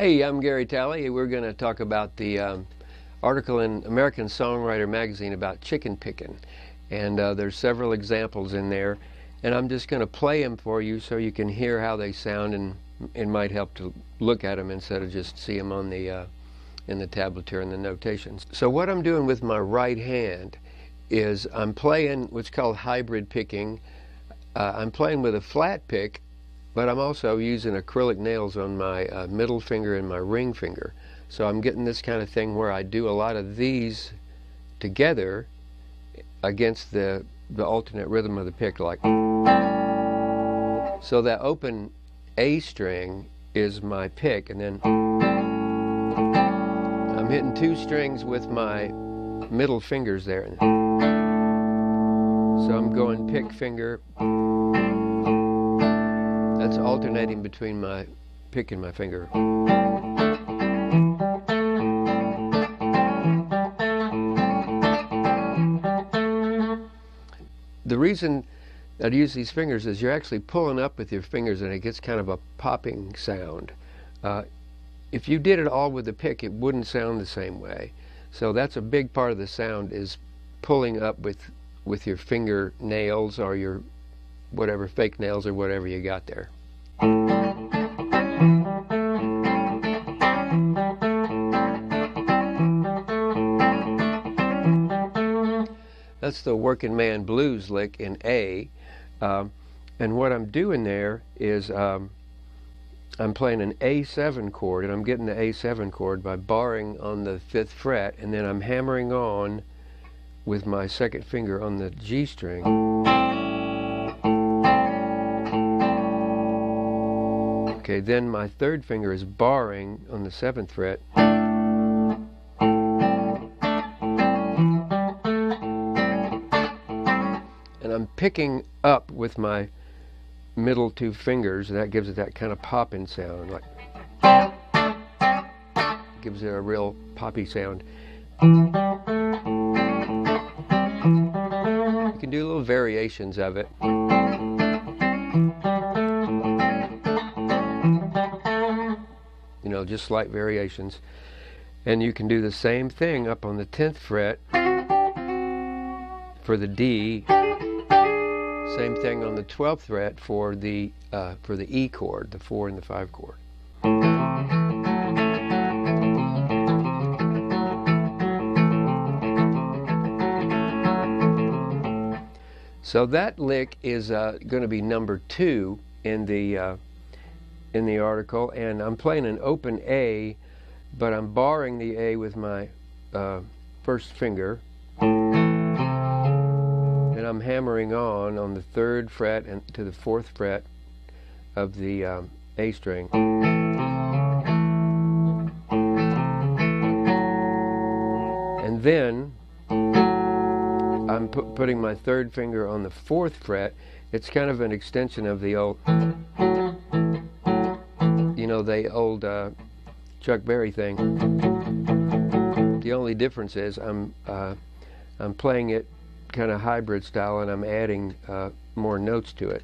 Hey, I'm Gary Talley. We're going to talk about the article in American Songwriter magazine about chicken picking. And there's several examples in there. And I'm just going to play them for you so you can hear how they sound, and it might help to look at them instead of just see them on the in the tablet here in the notations. So what I'm doing with my right hand is I'm playing what's called hybrid picking. I'm playing with a flat pick, but I'm also using acrylic nails on my middle finger and my ring finger. So I'm getting this kind of thing where I do a lot of these together against the alternate rhythm of the pick, like. So that open A string is my pick, and then I'm hitting two strings with my middle fingers there. So I'm going pick finger. That's alternating between my pick and my finger. The reason I use these fingers is you're actually pulling up with your fingers and it gets kind of a popping sound. If you did it all with the pick, it wouldn't sound the same way. So that's a big part of the sound, is pulling up with your finger nails or your whatever, fake nails or whatever you got there. That's the working man blues lick in A. And what I'm doing there is I'm playing an A7 chord, and I'm getting the A7 chord by barring on the 5th fret, and then I'm hammering on with my second finger on the G string. Okay, then my third finger is barring on the 7th fret. And I'm picking up with my middle two fingers, and that gives it that kind of popping sound, like gives it a real poppy sound. You can do little variations of it. You know, just slight variations. And you can do the same thing up on the 10th fret for the D. Same thing on the 12th fret for the E chord, the 4 and the 5 chord. So that lick is going to be number 2 in the article, and I'm playing an open A, but I'm barring the A with my first finger, and I'm hammering on the 3rd fret and to the 4th fret of the A string. And then I'm putting my 3rd finger on the 4th fret. It's kind of an extension of the old, you know, the old Chuck Berry thing. The only difference is I'm playing it kind of hybrid style, and I'm adding more notes to it.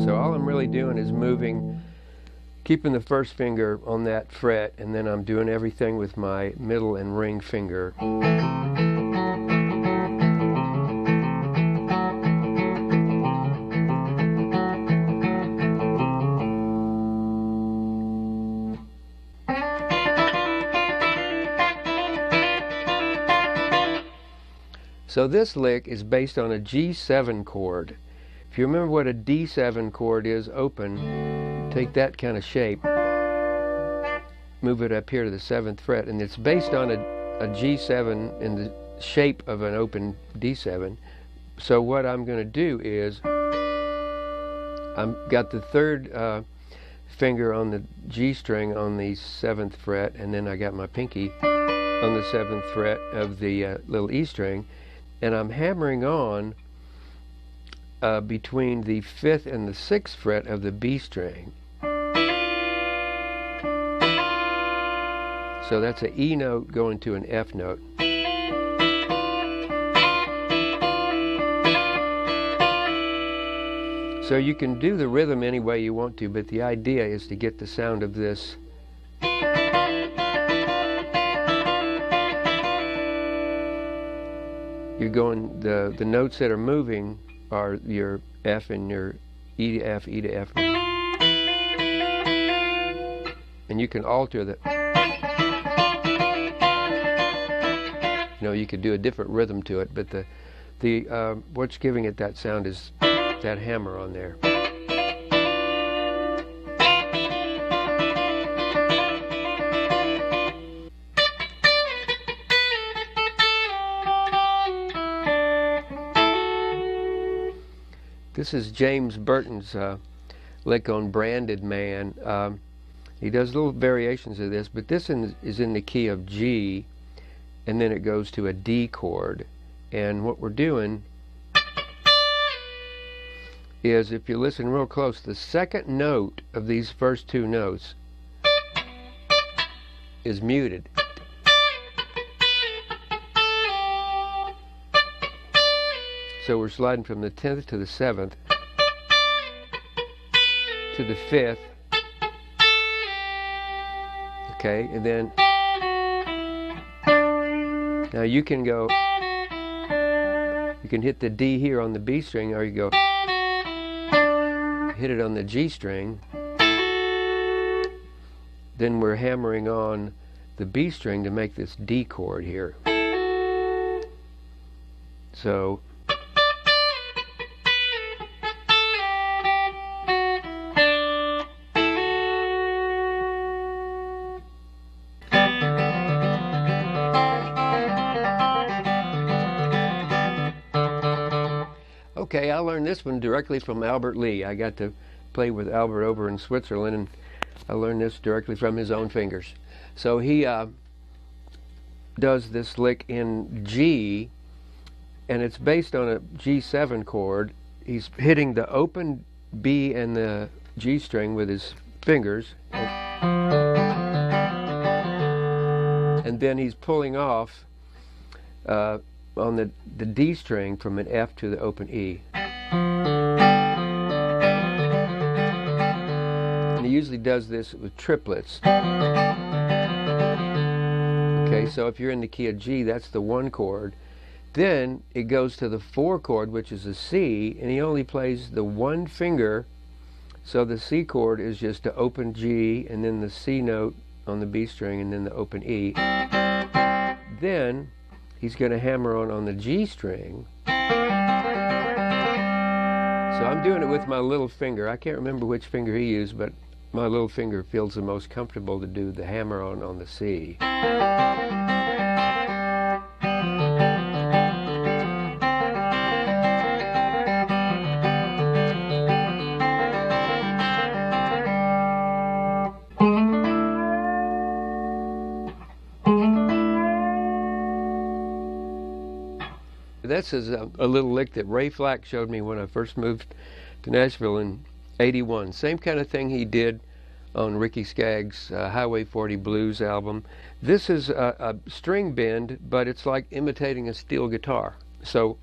So all I'm really doing is moving, keeping the first finger on that fret, and then I'm doing everything with my middle and ring finger. So this lick is based on a G7 chord. If you remember what a D7 chord is, open, take that kind of shape, move it up here to the 7th fret, and it's based on a G7 in the shape of an open D7. So what I'm going to do is I've got the 3rd finger on the G string on the 7th fret, and then I got my pinky on the 7th fret of the little E string, and I'm hammering on between the 5th and the 6th fret of the B string. So that's an E note going to an F note. So you can do the rhythm any way you want to, but the idea is to get the sound of this. You're going, the notes that are moving are your F and your E to F, E to F. And you can alter the, you could do a different rhythm to it, but what's giving it that sound is that hammer on there. This is James Burton's lick on Branded Man. He does little variations of this, but this is in the key of G, and then it goes to a D chord. And what we're doing is, if you listen real close, the second note of these first two notes is muted. So we're sliding from the 10th to the 7th to the 5th. Okay, and then now you can go, you can hit the D here on the B string, or you go hit it on the G string. Then we're hammering on the B string to make this D chord here. So okay, I learned this one directly from Albert Lee. I got to play with Albert over in Switzerland, and I learned this directly from his own fingers. So he does this lick in G, and it's based on a G7 chord. He's hitting the open B and the G string with his fingers, and then he's pulling off on the D string from an F to the open E. And he usually does this with triplets. Okay, so if you're in the key of G, that's the 1 chord. Then it goes to the 4 chord, which is a C, and he only plays the 1 finger. So the C chord is just the open G, and then the C note on the B string, and then the open E. Then he's going to hammer on the G string. So I'm doing it with my little finger. I can't remember which finger he used, but my little finger feels the most comfortable to do the hammer on the C. This is a little lick that Ray Flack showed me when I first moved to Nashville in '81. Same kind of thing he did on Ricky Skaggs' Highway 40 Blues album. This is a string bend, but it's like imitating a steel guitar. So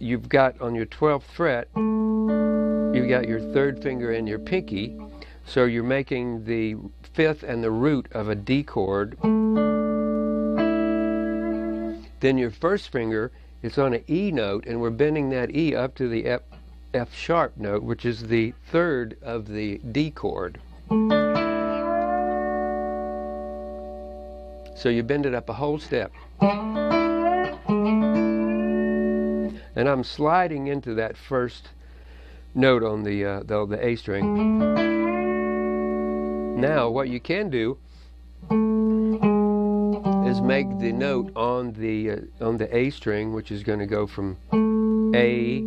you've got on your 12th fret, you've got your 3rd finger and your pinky. So you're making the 5th and the root of a D chord. Then your 1st finger is on an E note, and we're bending that E up to the F sharp note, which is the 3rd of the D chord. So you bend it up a whole step. And I'm sliding into that 1st note on the A string. Now what you can do is make the note on the A string, which is going to go from A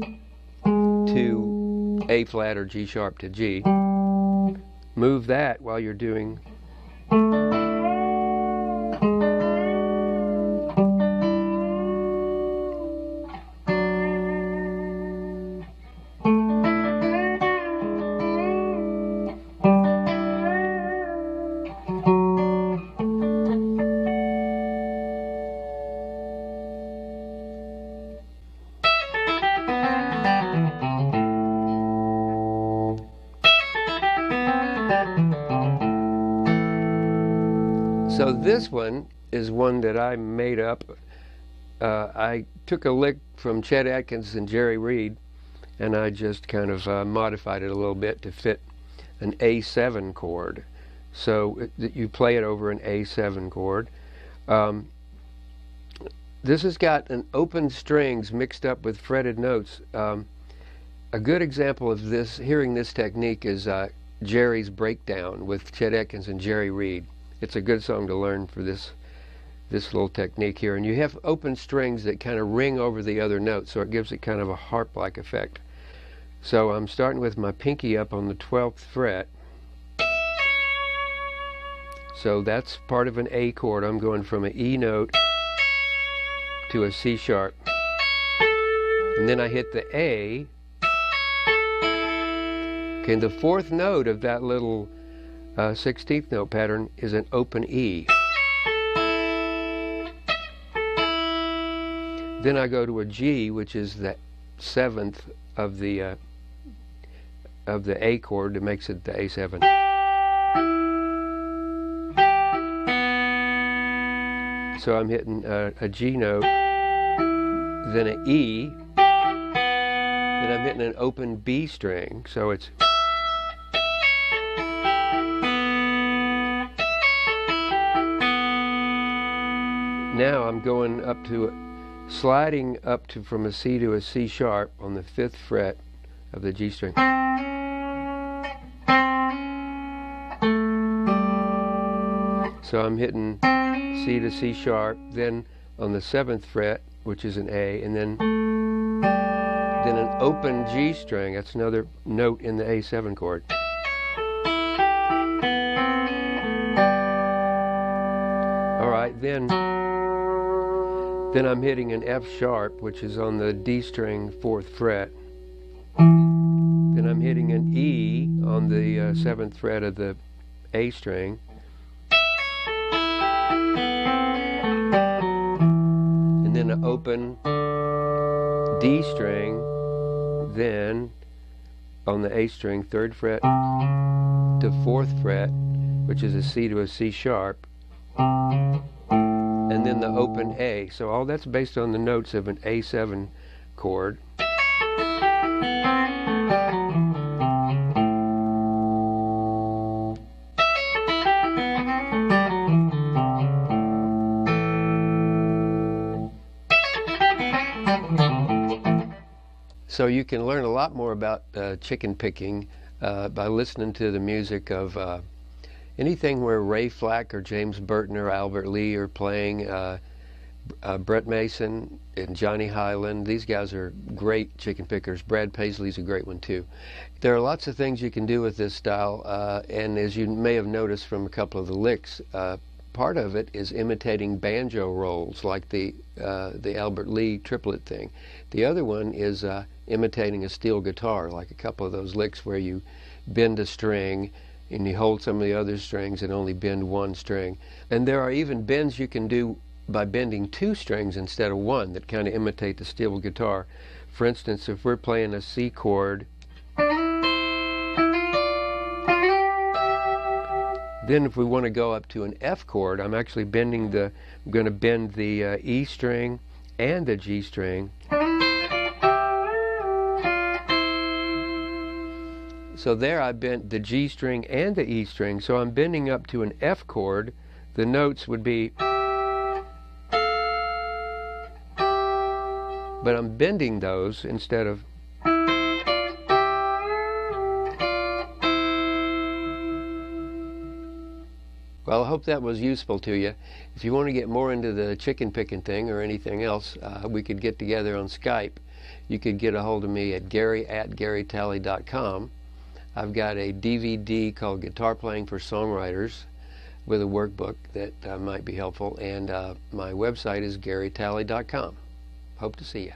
to A flat or G sharp to G. Move that while you're doing So this one is one that I made up. I took a lick from Chet Atkins and Jerry Reed, and I just kind of modified it a little bit to fit an A7 chord. So you play it over an A7 chord. This has got an open strings mixed up with fretted notes. A good example of this, hearing this technique, is Jerry's Breakdown with Chet Atkins and Jerry Reed. It's a good song to learn for this little technique here. And you have open strings that kind of ring over the other notes, so it gives it kind of a harp-like effect. So I'm starting with my pinky up on the 12th fret. So that's part of an A chord. I'm going from an E note to a C sharp. And then I hit the A. Okay, and the fourth note of that little 16th note pattern is an open E. Then I go to a G, which is the 7th of the A chord that makes it the A7. So I'm hitting a G note, then an E, then I'm hitting an open B string, so it's now I'm going up to, sliding up to from a C to a C sharp on the 5th fret of the G string. So I'm hitting C to C sharp, then on the 7th fret, which is an A, and then an open G string. That's another note in the A7 chord. All right, then I'm hitting an F sharp, which is on the D string 4th fret. Then I'm hitting an E on the 7th fret of the A string. And then an open D string, then on the A string 3rd fret to 4th fret, which is a C to a C sharp. And then the open A. So all that's based on the notes of an A7 chord. So you can learn a lot more about chicken picking by listening to the music of anything where Ray Flack or James Burton or Albert Lee are playing, Brett Mason and Johnny Highland. These guys are great chicken pickers. Brad Paisley's a great one too. There are lots of things you can do with this style, and as you may have noticed from a couple of the licks, part of it is imitating banjo rolls, like the Albert Lee triplet thing. The other one is imitating a steel guitar, like a couple of those licks where you bend a string and you hold some of the other strings and only bend one string. And there are even bends you can do by bending 2 strings instead of 1 that kind of imitate the steel guitar. For instance, if we're playing a C chord, then if we want to go up to an F chord, I'm actually bending I'm going to bend the E string and the G string. So there I bent the G string and the E string, so I'm bending up to an F chord. The notes would be, but I'm bending those instead of. Well, I hope that was useful to you. If you want to get more into the chicken picking thing or anything else, we could get together on Skype. You could get a hold of me at gary@garytalley.com. I've got a DVD called Guitar Playing for Songwriters with a workbook that might be helpful, and my website is garytalley.com. Hope to see you.